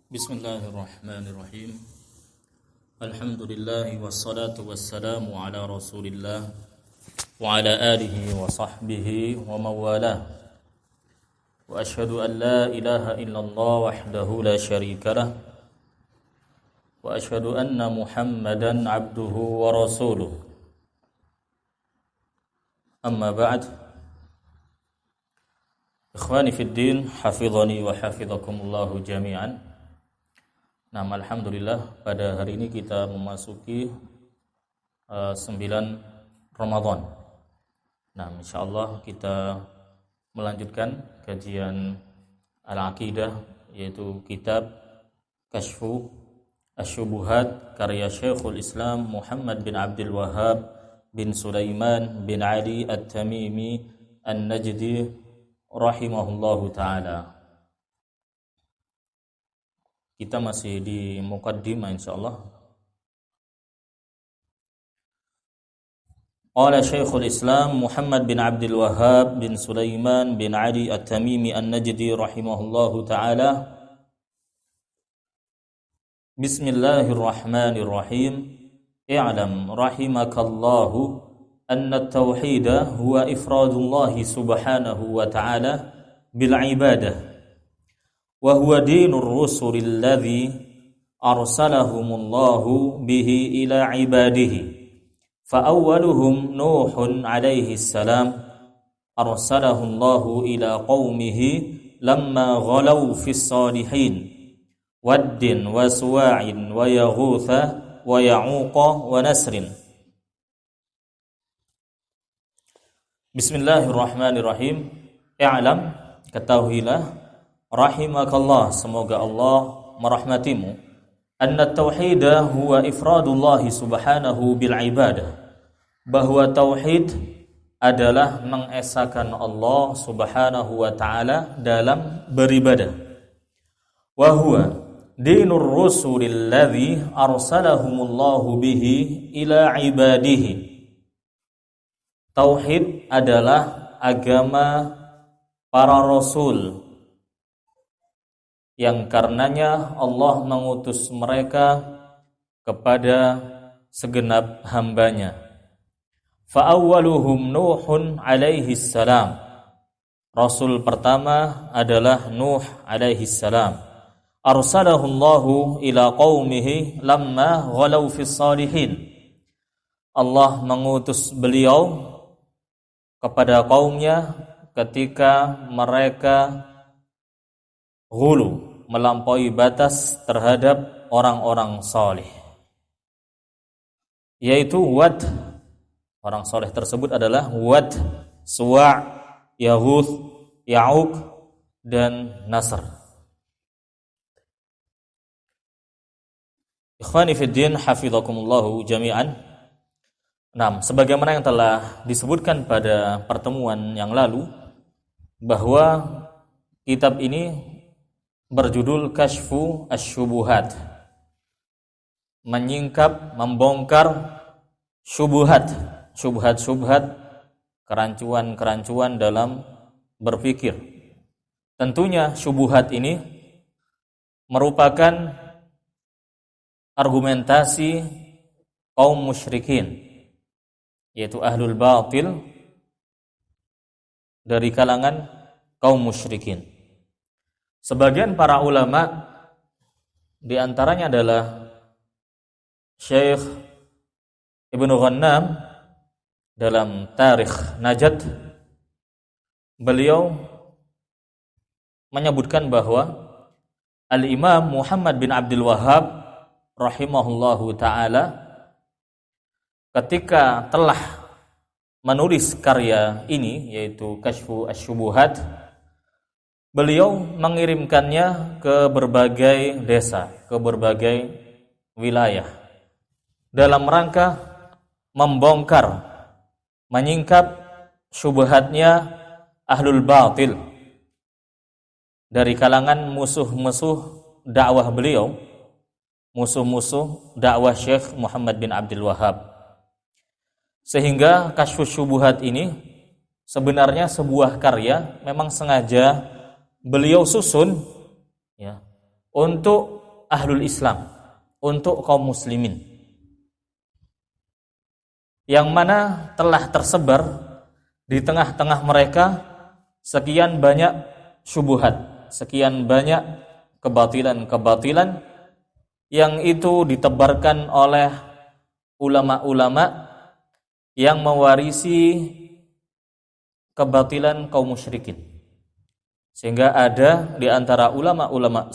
Bismillahirrahmanirrahim. Alhamdulillah wassalatu wassalamu ala Rasulillah wa ala alihi wa sahbihi wa mawalah. Wa asyhadu an la ilaha illallah wahdahu la syarikalah wa asyhadu anna Muhammadan abduhu wa rasuluh. Amma ba'd. Ikhwani fid din, hafizani wa hafizakumullahu jami'an. Nah, alhamdulillah pada hari ini kita memasuki 9 Ramadan. Nah, insyaallah kita melanjutkan kajian Al-Aqidah, yaitu kitab Kashfu Asy-Syubuhat karya Syekhul Islam Muhammad bin Abdul Wahhab bin Sulaiman bin Ali At-Tamimi An-Najdi rahimahullahu ta'ala. Kita masih di muqaddimah insyaallah. Qala Syekhul Islam Muhammad bin Abdul Wahhab bin Sulaiman bin Ali At-Tamimi An-Najdi rahimahullahu ta'ala. Bismillahirrahmanirrahim. I'lam rahimakallahu anna at-tauhida huwa ifradullah subhanahu wa ta'ala bil ibadah. Wa huwa dinur rusulil ladzi arsalahumullahu bihi ila ibadihi. Fa awwaluhum Nuhun alaihi salam arsalahullahu ila qaumihi lamma ghalaw fis salihin waddin wa suwa'in wa yaghutha wa ya'uqa wa nasrin. Bismillahirrahmanirrahim. I'lam, ketahuilah, rahimakallah, semoga Allah merahmatimu, anna tauhida huwa ifradullah subhanahu bil ibadah, bahwa tauhid adalah mengesahkan Allah subhanahu wa ta'ala dalam beribadah. Wa huwa dinur rusulil ladzi arsalahumullahu bihi ila ibadihi. Tauhid adalah agama para rasul yang karenanya Allah mengutus mereka kepada segenap hambanya. Fa'awwaluhum Nuhun alaihi salam. Rasul pertama adalah Nuh alaihi salam. Arsalahullahu ila qaumihi lamma ghalaw fis salihin. Allah mengutus beliau kepada kaumnya ketika mereka ghulu, melampaui batas terhadap orang-orang saleh, yaitu Wad. Orang saleh tersebut adalah Wad, Suwa', Yaghuth, Ya'uq dan Nasr. Ikhwani fid din, hafizakumullahu jami'an. Nah, sebagaimana yang telah disebutkan pada pertemuan yang lalu, bahwa kitab ini berjudul Kashfu Asy-Syubuhat, menyingkap, membongkar syubhat, kerancuan-kerancuan dalam berpikir. Tentunya syubhat ini merupakan argumentasi kaum musyrikin, yaitu ahlul batil dari kalangan kaum musyrikin. Sebagian para ulama, di antaranya adalah Syekh Ibnu Ghannam dalam Tarikh Najd, beliau menyebutkan bahwa Al-Imam Muhammad bin Abdul Wahhab rahimahullahu ta'ala ketika telah menulis karya ini, yaitu Kashfu Asy-Syubuhat, beliau mengirimkannya ke berbagai desa, ke berbagai wilayah, dalam rangka membongkar, menyingkap syubhatnya ahlul batil dari kalangan musuh-musuh dakwah beliau, musuh-musuh dakwah Syekh Muhammad bin Abdul Wahhab. Sehingga Kashfus Syubuhat ini sebenarnya sebuah karya memang sengaja beliau susun ya untuk ahlul Islam, untuk kaum muslimin, yang mana telah tersebar di tengah-tengah mereka sekian banyak syubhat, sekian banyak kebatilan-kebatilan yang itu ditebarkan oleh ulama-ulama yang mewarisi kebatilan kaum musyrikin. Sehingga ada di antara ulama-ulama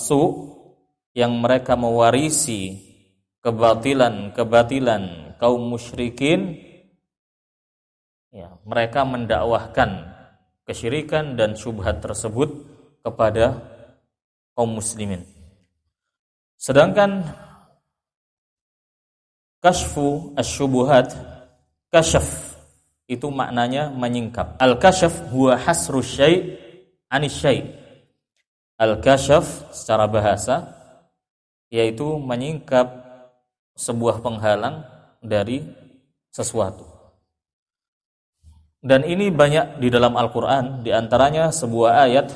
yang mereka mewarisi kebatilan-kebatilan kaum musyrikin, ya, mereka mendakwahkan kesyirikan dan syubhat tersebut kepada kaum muslimin. Sedangkan kasyfu asy-syubuhat, kasyaf itu maknanya menyingkap. Al-kasyaf huwa hasru syai' anis syai'. Al-kasyaf secara bahasa yaitu menyingkap sebuah penghalang dari sesuatu. Dan ini banyak di dalam Al-Qur'an, di antaranya sebuah ayat,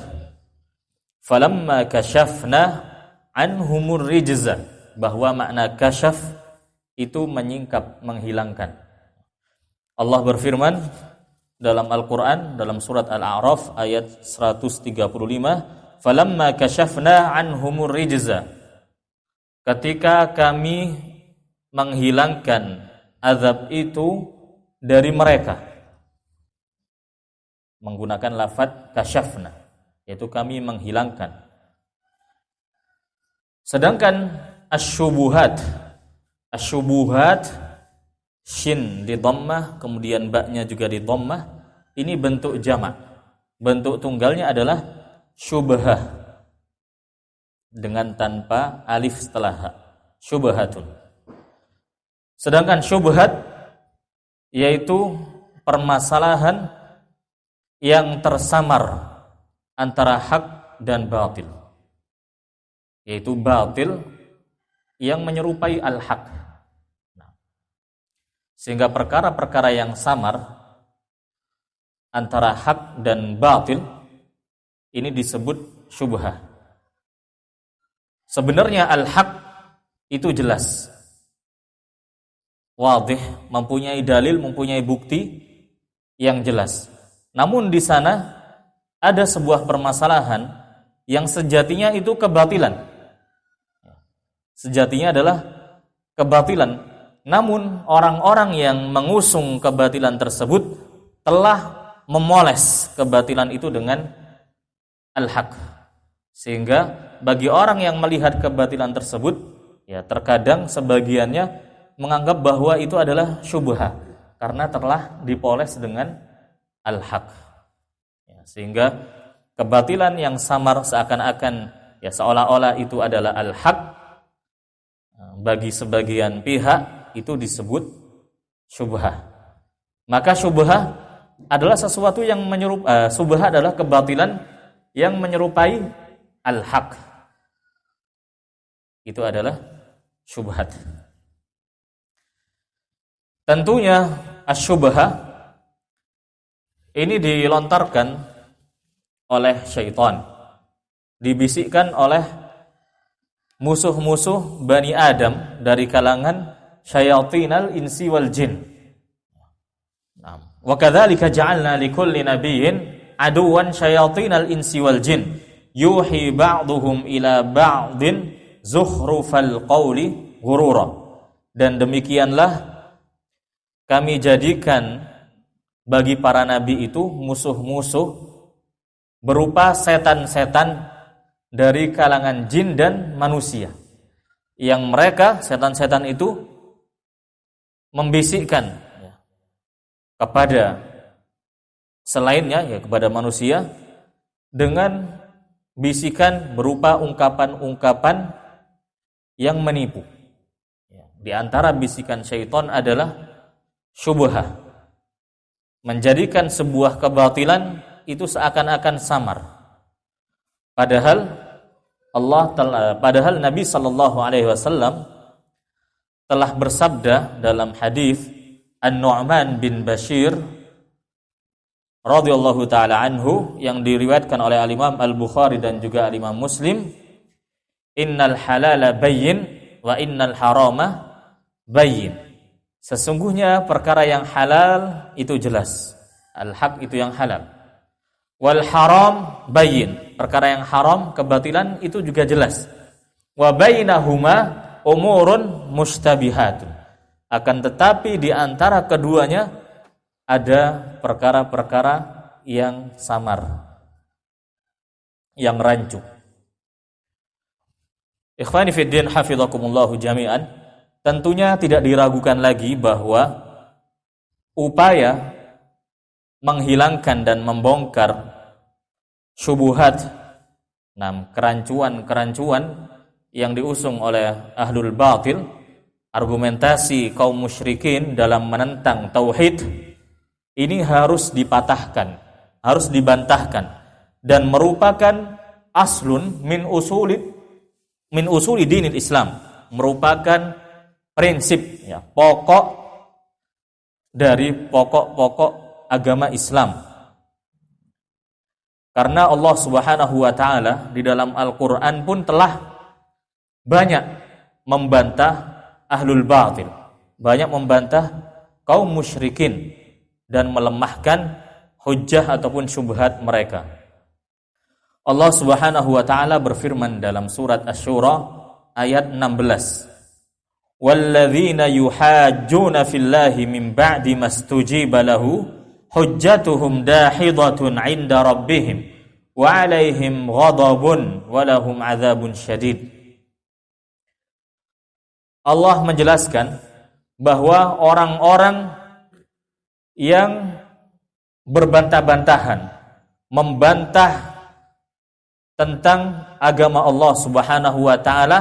falamma kasyafna anhumur rijza, bahwa makna kasyaf itu menyingkap, menghilangkan. Allah berfirman dalam Al-Qur'an dalam surat Al-A'raf ayat 135, falamma kasyafna anhumur rijza, ketika kami menghilangkan azab itu dari mereka, menggunakan lafaz kasyafna, yaitu kami menghilangkan. Sedangkan asy-syubuhat, shin di dhammah, kemudian ba-nya juga di dhammah, ini bentuk jamak. Bentuk tunggalnya adalah syubhah dengan tanpa alif setelah ha, syubhatun. Sedangkan syubhat yaitu permasalahan yang tersamar antara hak dan batil, yaitu batil yang menyerupai al-haq. Sehingga perkara-perkara yang samar antara hak dan batil ini disebut syubhah. Sebenarnya al-haq itu jelas, wadih, mempunyai dalil, mempunyai bukti yang jelas. Namun di sana ada sebuah permasalahan yang sejatinya itu kebatilan. Sejatinya adalah kebatilan. Namun orang-orang yang mengusung kebatilan tersebut telah memoles kebatilan itu dengan al-haq. Sehingga bagi orang yang melihat kebatilan tersebut, ya terkadang sebagiannya menganggap bahwa itu adalah syubhah karena telah dipoles dengan al-haq. Ya, sehingga kebatilan yang samar seakan-akan ya seolah-olah itu adalah al-haq, bagi sebagian pihak itu disebut syubhah. Maka syubhah adalah sesuatu yang menyerupai, syubhah adalah kebatilan yang menyerupai al-haq. Itu adalah syubhat. Tentunya asy-syubhah ini dilontarkan oleh syaitan, dibisikkan oleh musuh-musuh Bani Adam dari kalangan syayatinal insi wal jin. Wa kadzalika ja'alna likulli nabiyyin aduwan syayatinal insi wal jin yuhi ba'duhum ila ba'din zukhrufal qawli ghurura. Dan demikianlah kami jadikan bagi para nabi itu musuh-musuh berupa setan-setan dari kalangan jin dan manusia, yang mereka setan-setan itu membisikkan ya, kepada selainnya, ya kepada manusia, dengan bisikan berupa ungkapan-ungkapan yang menipu. Ya, di antara bisikan syaitan adalah syubhah, menjadikan sebuah kebatilan itu seakan-akan samar. Padahal Nabi sallallahu alaihi wasallam telah bersabda dalam hadis An-Nu'man bin Bashir radhiyallahu taala anhu yang diriwayatkan oleh Al-Imam Al-Bukhari dan juga Al-Imam Muslim, innal halala bayyin wa innal harama bayyin. Sesungguhnya perkara yang halal itu jelas, al-haq itu yang halal. Wal haram bayyin, perkara yang haram, kebatilan itu juga jelas. Wa bainahuma umurun mustabihatun. Akan tetapi di antara keduanya ada perkara-perkara yang samar, yang rancu. Ikhwani fid din hafizakumullahu jami'an, tentunya tidak diragukan lagi bahwa upaya menghilangkan dan membongkar syubhat, kerancuan-kerancuan yang diusung oleh ahlul batil, argumentasi kaum musyrikin dalam menentang tauhid, ini harus dipatahkan, harus dibantahkan, dan merupakan aslun min usuli dinil Islam, merupakan prinsip, ya, pokok dari pokok-pokok agama Islam. Karena Allah Subhanahu wa taala di dalam Al-Qur'an pun telah banyak membantah ahlul batil, banyak membantah kaum musyrikin dan melemahkan hujjah ataupun syubhat mereka. Allah Subhanahu wa taala berfirman dalam surat Asy-Syura ayat 16. Walladzina yuhajjuna fillahi min ba'di mastujiba lahu hujjatuhum dahidatun 'inda rabbihim wa 'alaihim ghadabun wa lahum 'adzabun syadid. Allah menjelaskan bahwa orang-orang yang berbantah-bantahan, membantah tentang agama Allah Subhanahu wa taala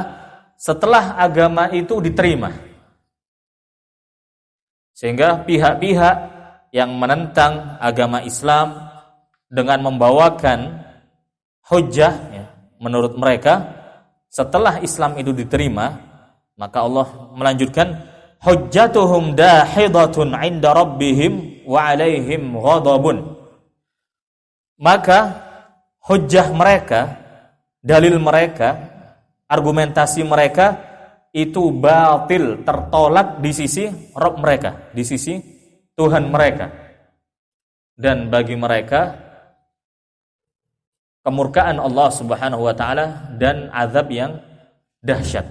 setelah agama itu diterima. Sehingga pihak-pihak yang menentang agama Islam dengan membawakan hujjah, ya, menurut mereka setelah Islam itu diterima, maka Allah melanjutkan hujjatuhum dahidatun 'inda rabbihim wa 'alaihim ghadabun. Maka hujjah mereka, dalil mereka, argumentasi mereka itu batil, tertolak di sisi Rabb mereka, di sisi Tuhan mereka. Dan bagi mereka kemurkaan Allah Subhanahu wa taala dan azab yang dahsyat.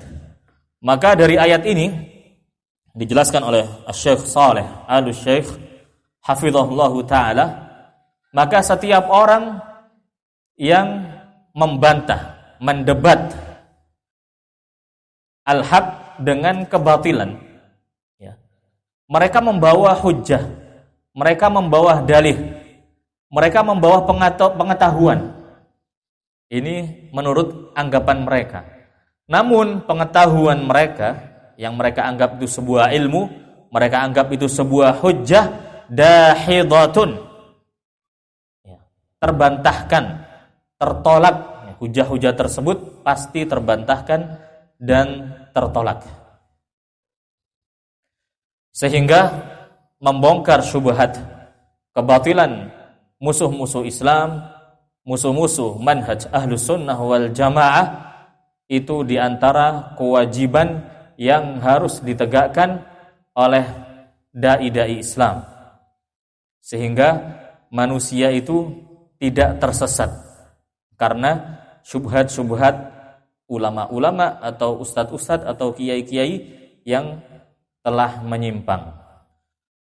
Maka dari ayat ini dijelaskan oleh Syekh Saleh Al-Syekh hafizahullahu taala, maka setiap orang yang membantah, mendebat al-haq dengan kebatilan, ya, mereka membawa hujjah, mereka membawa dalih, mereka membawa pengetahuan. Ini menurut anggapan mereka. Namun pengetahuan mereka yang mereka anggap itu sebuah ilmu, mereka anggap itu sebuah hujjah dahidatun, ya, terbantahkan, tertolak. Hujah-hujah tersebut pasti terbantahkan dan tertolak. Sehingga membongkar syubhat, kebatilan musuh-musuh Islam, musuh-musuh manhaj Ahlus Sunnah wal Jamaah, itu diantara kewajiban yang harus ditegakkan oleh dai-dai Islam, sehingga manusia itu tidak tersesat karena syubhat-syubhat ulama-ulama atau ustadz-ustadz atau kiai-kiai yang telah menyimpang.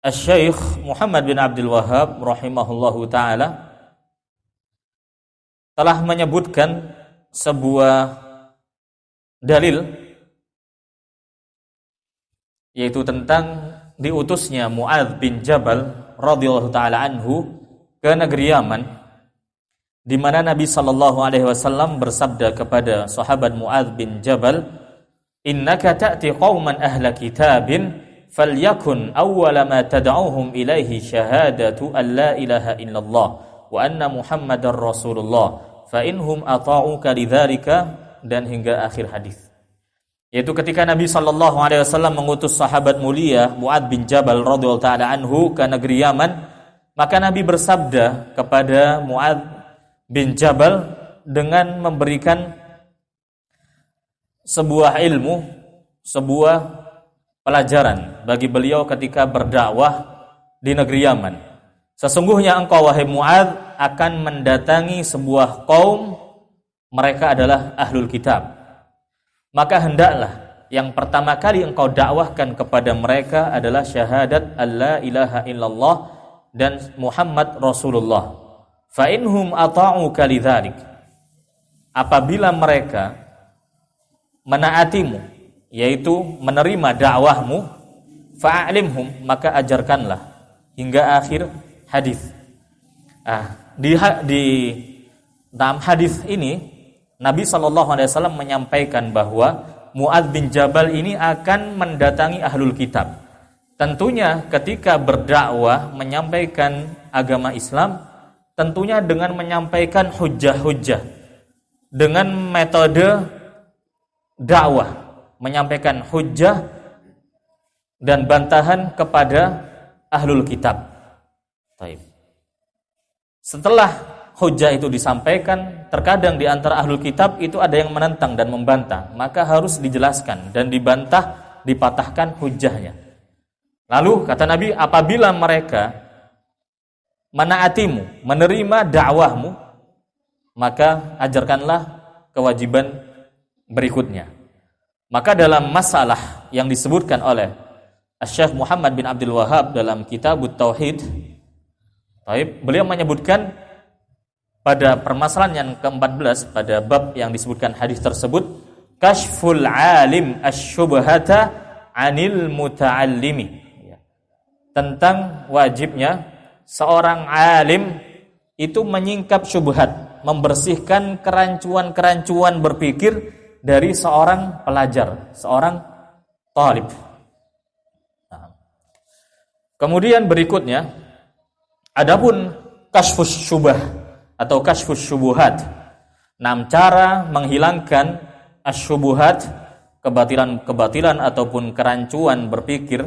Asy-Syaikh Muhammad bin Abdul Wahhab rahimahullahu taala telah menyebutkan sebuah dalil, yaitu tentang diutusnya Mu'adz bin Jabal radhiyallahu taala anhu ke negeri Yaman, di mana Nabi sallallahu alaihi wasallam bersabda kepada sahabat Mu'adz bin Jabal, "Innaka ta'ti qauman ahla kitabin falyakun awwala ma tad'uuhum ilaihi syahadatu an la ilaha illallah wa anna Muhammadar Rasulullah fa inhum ata'uka lidzalika," dan hingga akhir hadis. Yaitu ketika Nabi sallallahu alaihi wasallam mengutus sahabat mulia Mu'adz bin Jabal radhiyallahu taala anhu ke negeri Yaman, maka Nabi bersabda kepada Mu'adz bin Jabal dengan memberikan sebuah ilmu, sebuah pelajaran bagi beliau ketika berdakwah di negeri Yaman. Sesungguhnya engkau wahai Mu'adz akan mendatangi sebuah kaum, mereka adalah ahlul kitab. Maka hendaklah yang pertama kali engkau dakwahkan kepada mereka adalah syahadat alla ilaha illallah dan Muhammad Rasulullah. Fa inhum ata'uka lidzalik. Apabila mereka menaatimu, yaitu menerima dakwahmu, fa'alimhum, maka ajarkanlah hingga akhir hadis. Di dalam hadis ini Nabi SAW menyampaikan bahwa Mu'adz bin Jabal ini akan mendatangi ahlul kitab. Tentunya ketika berdakwah menyampaikan agama Islam, tentunya dengan menyampaikan hujjah-hujjah, dengan metode dakwah, menyampaikan hujjah dan bantahan kepada ahlul kitab. Baik. Setelah hujjah itu disampaikan, terkadang di antara ahlul kitab itu ada yang menentang dan membantah, maka harus dijelaskan dan dibantah, dipatahkan hujjahnya. Lalu kata Nabi, apabila mereka menaatimu, menerima dakwahmu, maka ajarkanlah kewajiban berikutnya. Maka dalam masalah yang disebutkan oleh Syekh Muhammad bin Abdul Wahhab dalam Kitabut Tauhid, beliau menyebutkan pada permasalahan yang ke-14 pada bab yang disebutkan hadis tersebut, kashful alim asy-syubhata 'anil muta'allimi, tentang wajibnya seorang alim itu menyingkap syubhat, membersihkan kerancuan-kerancuan berpikir dari seorang pelajar, seorang talib. Kemudian berikutnya, adapun kashfus syubah atau kashfus syubuhat, 6 cara menghilangkan asyubuhat, kebatilan-kebatilan ataupun kerancuan berpikir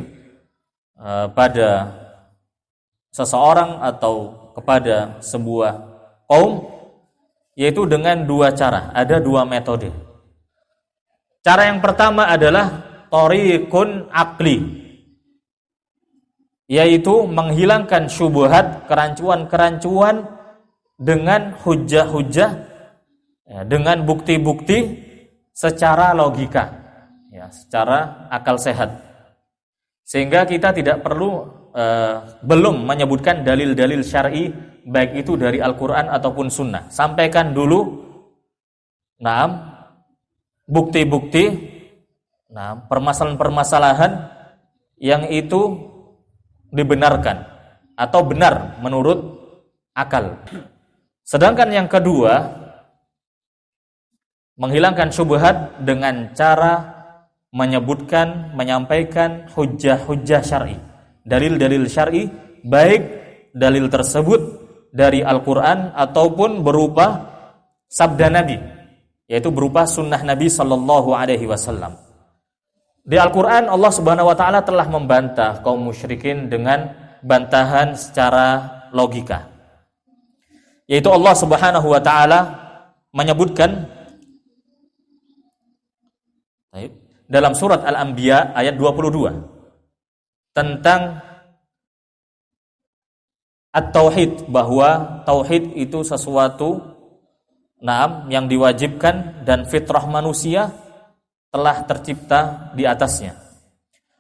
pada seseorang atau kepada sebuah kaum, yaitu dengan 2 cara, ada 2 metode. Cara yang pertama adalah thariqun aqli, yaitu menghilangkan syubhat, kerancuan-kerancuan dengan hujjah-hujjah, dengan bukti-bukti secara logika, secara akal sehat. Sehingga kita tidak perlu belum menyebutkan dalil-dalil syar'i, baik itu dari Al-Quran ataupun Sunnah. Sampaikan dulu bukti-bukti, permasalahan-permasalahan yang itu dibenarkan atau benar menurut akal. Sedangkan yang kedua, menghilangkan syubhat dengan cara menyampaikan hujjah-hujjah syar'i, dalil-dalil syar'i, baik dalil tersebut dari Al-Quran ataupun berupa sabda Nabi, yaitu berupa sunnah Nabi sallallahu alaihi wasallam. Di Al-Quran Allah Subhanahu wa taala telah membantah kaum musyrikin dengan bantahan secara logika. Yaitu Allah Subhanahu wa taala menyebutkan dalam surat Al-Anbiya ayat 22 tentang at-tauhid, bahwa tauhid itu sesuatu yang diwajibkan dan fitrah manusia telah tercipta di atasnya.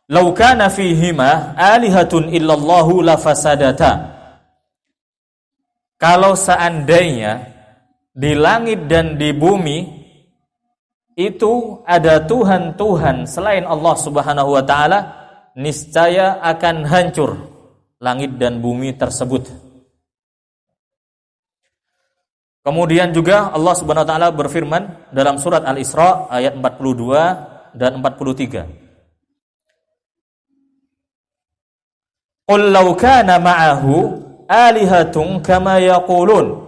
Lau kana fihima alihatun illallahu lafasadata. Kalau seandainya di langit dan di bumi itu ada Tuhan-Tuhan selain Allah Subhanahu wa taala, niscaya akan hancur langit dan bumi tersebut. Kemudian juga Allah Subhanahu wa taala berfirman dalam surat Al-Isra ayat 42 dan 43. Qul law kana ma'ahu alihatun kama yaqulun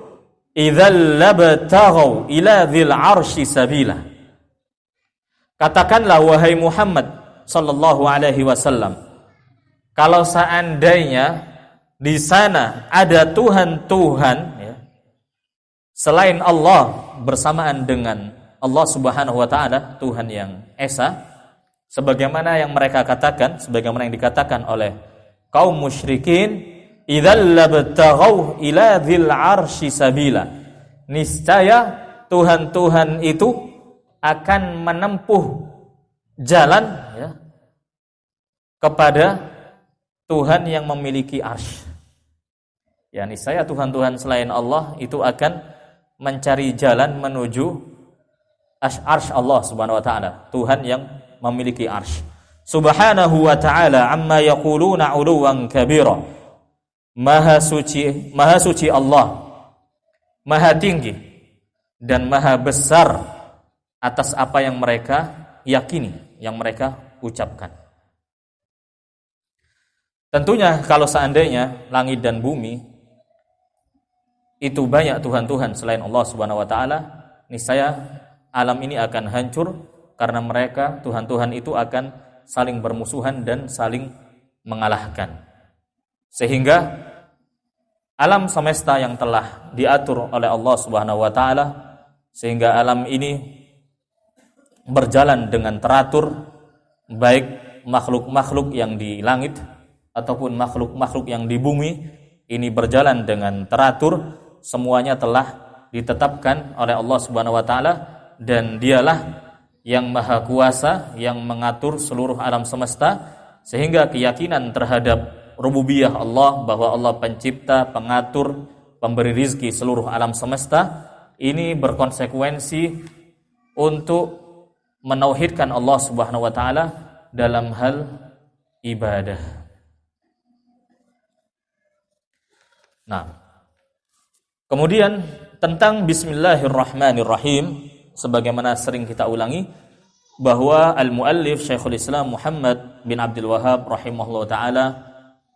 idzal labtaghaw ila dzil 'arsy sabila. Katakanlah wahai Muhammad sallallahu alaihi wasallam, kalau seandainya di sana ada Tuhan-Tuhan selain Allah bersamaan dengan Allah Subhanahu wa taala Tuhan yang esa, sebagaimana yang mereka katakan, sebagaimana yang dikatakan oleh kaum musyrikin, idzal labtaghaw ila dzil arsy sabila. Niscaya Tuhan-Tuhan itu akan menempuh jalan ya, kepada Tuhan yang memiliki arsy. Ya, niscaya Tuhan-Tuhan selain Allah itu akan mencari jalan menuju arsy Allah Subhanahu wa taala, Tuhan yang memiliki arsy. Subhanahu wa ta'ala amma yaquluna 'uluwan kabira. Maha suci Allah, maha tinggi dan maha besar atas apa yang mereka yakini, yang mereka ucapkan. Tentunya kalau seandainya langit dan bumi itu banyak Tuhan-Tuhan selain Allah Subhanahu wa taala, niscaya alam ini akan hancur karena mereka Tuhan-Tuhan itu akan saling bermusuhan dan saling mengalahkan. Sehingga alam semesta yang telah diatur oleh Allah Subhanahu wa taala, sehingga alam ini berjalan dengan teratur, baik makhluk-makhluk yang di langit ataupun makhluk-makhluk yang di bumi, ini berjalan dengan teratur, semuanya telah ditetapkan oleh Allah Subhanahu wa taala, dan dialah yang maha kuasa yang mengatur seluruh alam semesta, sehingga keyakinan terhadap rububiyah Allah, bahwa Allah pencipta, pengatur, pemberi rizki seluruh alam semesta, ini berkonsekuensi untuk menauhidkan Allah Subhanahu wa taala dalam hal ibadah. Nah, kemudian tentang bismillahirrahmanirrahim, sebagaimana sering kita ulangi, bahwa al-muallif Syekhul Islam Muhammad bin Abdul Wahhab rahimahullah ta'ala,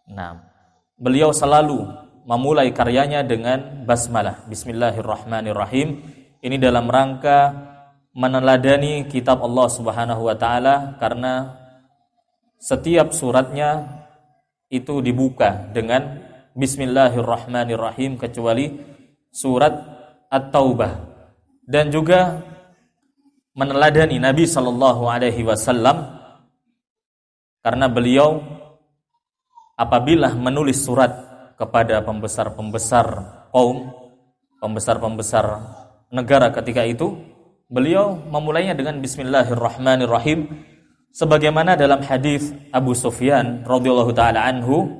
nah, beliau selalu memulai karyanya dengan basmalah, bismillahirrahmanirrahim. Ini dalam rangka meneladani kitab Allah Subhanahu wa ta'ala, karena setiap suratnya itu dibuka dengan bismillahirrahmanirrahim, kecuali surat At-Taubah. Dan juga meneladani Nabi sallallahu alaihi wasallam, karena beliau apabila menulis surat kepada pembesar-pembesar kaum, pembesar-pembesar negara ketika itu, beliau memulainya dengan bismillahirrahmanirrahim, sebagaimana dalam hadis Abu Sufyan radhiyallahu taala anhu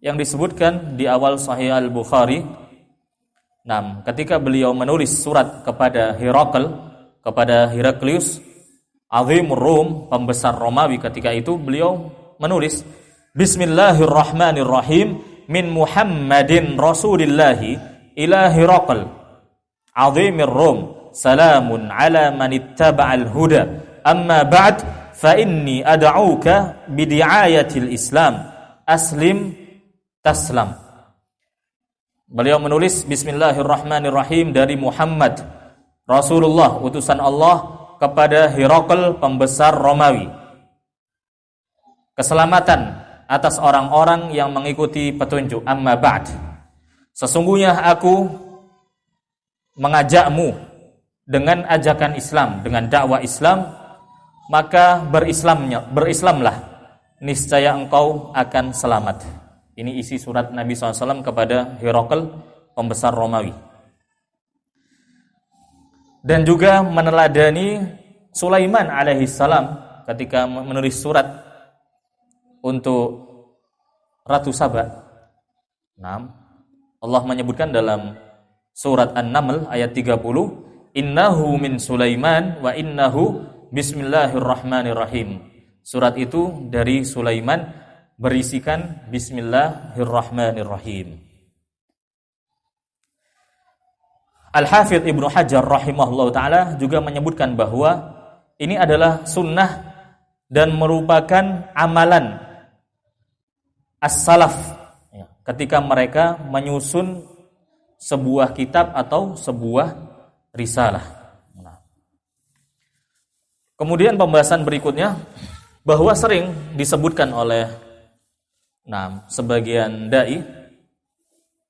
yang disebutkan di awal Sahih Al-Bukhari. Nah, ketika beliau menulis surat kepada Heraklius, Azimur Rum, pembesar Romawi ketika itu, beliau menulis bismillahirrahmanirrahim min Muhammadin Rasulillahi ila Herakl Azimur Rum, salamun ala man ittaba'al huda, amma ba'd fa inni ad'uka bidi'ayatil Islam, aslim taslam. Beliau menulis bismillahirrahmanirrahim dari Muhammad Rasulullah, utusan Allah, kepada Herakl, pembesar Romawi. Keselamatan atas orang-orang yang mengikuti petunjuk. Amma ba'd, sesungguhnya aku mengajakmu dengan ajakan Islam, dengan dakwah Islam, maka berislamlah, niscaya engkau akan selamat. Ini isi surat Nabi SAW kepada Herakl, pembesar Romawi. Dan juga meneladani Sulaiman alaihissalam ketika menulis surat untuk Ratu Saba. Nah, Allah menyebutkan dalam surat An-Naml ayat 30, innahu min Sulaiman wa innahu bismillahirrahmanirrahim. Surat itu dari Sulaiman, berisikan bismillahirrahmanirrahim. Al-Hafidz Ibnu Hajar rahimahullah ta'ala juga menyebutkan bahwa ini adalah sunnah dan merupakan amalan as-salaf ketika mereka menyusun sebuah kitab atau sebuah risalah. Kemudian pembahasan berikutnya, bahwa sering disebutkan oleh sebagian dai,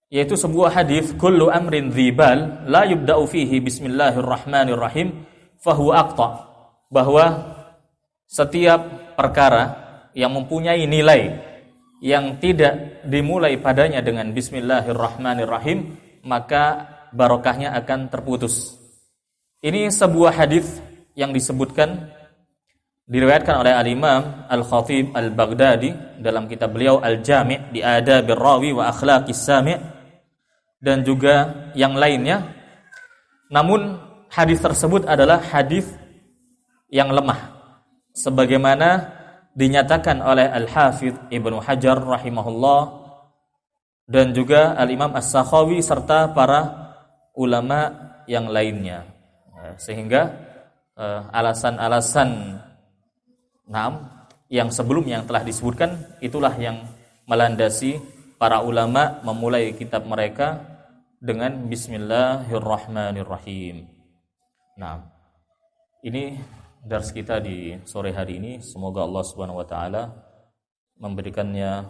yaitu sebuah hadis, kullu amrin dzibal la yubda'u fihi bismillahirrahmanirrahim fahuwa aqta, bahwa setiap perkara yang mempunyai nilai yang tidak dimulai padanya dengan bismillahirrahmanirrahim, maka barokahnya akan terputus. Ini sebuah hadis yang disebutkan, diriwayatkan oleh al-Imam Al-Khatib Al-Baghdadi dalam kitab beliau Al-Jami' di Adabir Rawi wa Akhlaqis Sami', dan juga yang lainnya. Namun hadis tersebut adalah hadis yang lemah, sebagaimana dinyatakan oleh Al-Hafidz Ibnu Hajar rahimahullah dan juga Al-Imam As-Sakhawi serta para ulama yang lainnya. Sehingga alasan-alasan yang sebelumnya yang telah disebutkan itulah yang melandasi para ulama memulai kitab mereka dengan bismillahirrahmanirrahim. Nah, ini dars kita di sore hari ini. Semoga Allah Subhanahu wa taala menjadikannya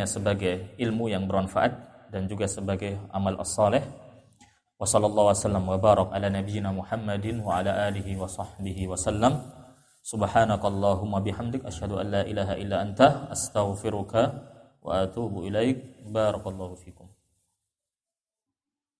sebagai ilmu yang bermanfaat dan juga sebagai amal as-salih. Wa sallallahu wasallam wa barak ala nabiyyina Muhammadin wa ala alihi wa sahbihi wasallam. Subhanakallahumma bihamdik asyhadu an la ilaha illa anta astaghfiruka wa atubu ilaik. Barakallahu fikum.